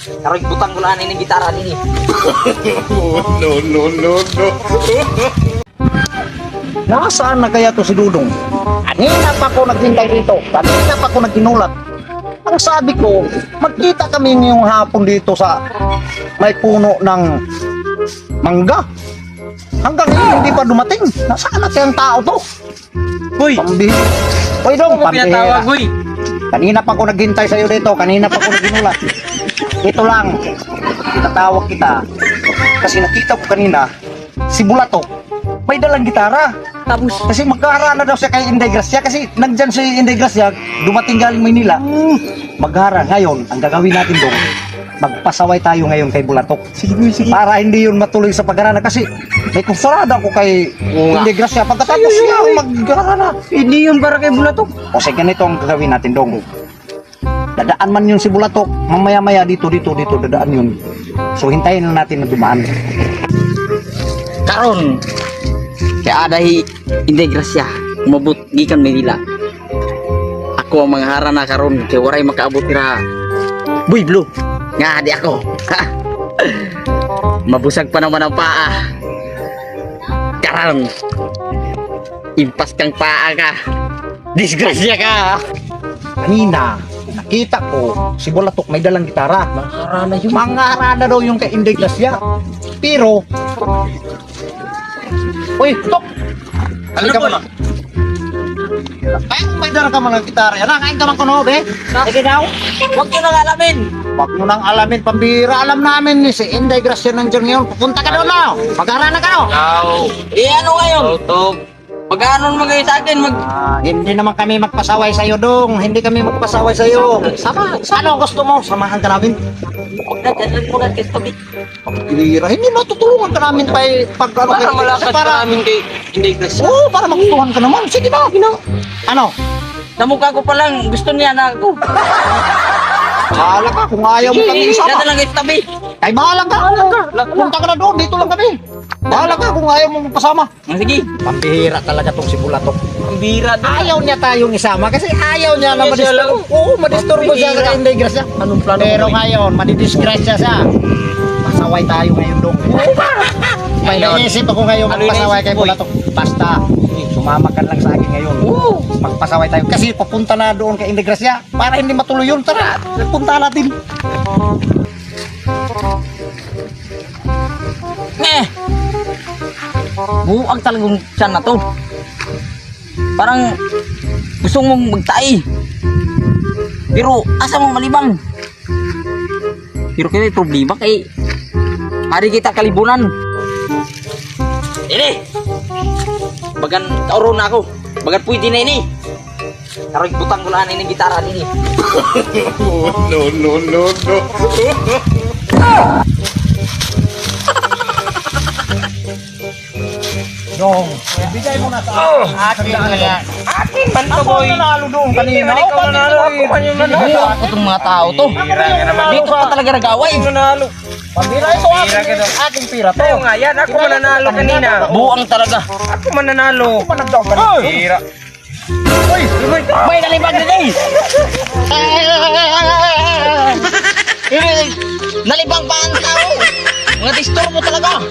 Karoy butang ko lang ini gitara ini. No. Nasaan na kaya to si Dudong? Kanina pa ako naghintay dito. Kanina pa ako nagkinulat. Ang sabi ko, magkita kami ngayong hapon dito sa may puno ng mangga. Hanggang ngayon hindi pa dumating. Nasaan na kayang tao to? Uy, Pambihira. Uy Dong, ano pinatawag, pambihira. uy? Kanina pa ako naghintay sa'yo dito. Kanina pa ako nagkinulat. Ito lang. Tinatawag kita. Kasi nakita ko kanina, si Bulatok may dalang gitara. Tapos, Kasi magkaharana daw siya kay Inday Gracia. Kasi nandyan si Inday Gracia, dumating galing Maynila. Maghara. Ngayon, ang gagawin natin doon, magpasaway tayo ngayon kay Bulatok. Sige. Para hindi yun matuloy sa pagharana. Kasi may kusarada ko kay Inday Gracia. Pagkatapos siya magharana. hindi yun para kay Bulatok. O sige, ganito ang gagawin natin dong. Dadaan man yun si Bulatok. Mamaya-maya dito, dadaan yun. So hintayin na natin na dumaan. Karon, kaya adahi hindi grasya, umabot gikan Manila. Ako ang mga harana karon, kaya waray makaabot tira. Boy Blue, nga di ako. Mabusag pa naman ang paa. Karon, impas kang paa ka. Disgrasya ka. Kanina, nakita ko si Bulatok may dalang gitara. Harana yun. Mangarana daw yung kay Inday Gracia. Pero, uy, Tok! Halika mo na. Ay, may dala ka mga gitara. Yan na, kain ka man kuno, be. Sige daw. Huwag nyo nang alamin. Huwag mo nang alamin, pambira. Alam namin ni si Inday Gracia nandiyan ngayon. Pupunta ka doon na. Mag-arana ka no. Ano ngayon? Mag-ano naman kayo sa akin? Hindi naman kami magpasaway sa'yo, Dong. Hindi kami magpasaway sa'yo. Ano gusto mo? Samahan ka namin. Huwag na, dyan mo na kiss tabi. Pambira. Hindi matutulungan ka namin pag ano. Para malakas para, pa namin kay hindi grasya. Oo, para magustuhan ka naman. Sige na. Ano? Namukha ko pa lang, gusto niya na ako. Bahala ka kung ayaw mo kami Dyan isama. na lang kiss tabi. Ay, bahala ka. Punta ka na doon. Dito lang kami. Bahala ka kung ayaw mo magpasama. Sige. Pambihira talaga tong si Bulatok. Ang bira doon. Ayaw niya tayong isama kasi ayaw niya na Hindi siya madisturbo. Oo, madisturbo siya Pambihira. sa Inday Gracia. Anong plano Pero mo? ngayon, madidisgrasya siya. Pasaway tayo ngayon dong. May naisip ako ngayon Ano magpasaway naisip kay mo, Bulatok. Basta, sumama ka lang sa akin ngayon. Magpasaway tayo. Kasi papunta na doon kay Inday Gracia. Para hindi matuloy yun, tara, punta natin. Buang talagang siya na to. Parang gusto mong magtae. Pero asa mo malibang? Pero kaya problema kay hari kita kalibunan. Ini. Bagan tauro na ako. Bagan pwede na ini. Karoy butang ko lang ini gitara ini. No. Dong, bigay mo na sa akin na yan. Akin man to Ako ang nanalo dong kanina. Ikaw nanalo. Ako itong mga tao to. Dito pa talaga nag-away. Pambira ito aking pira to. Nga yan, ako mananalo kanina. Buang talaga. Ako mananalo. Managdaw ka na. Hira. May nalibag na eh. Nalibang pa ang tao. Mga disturbo talaga.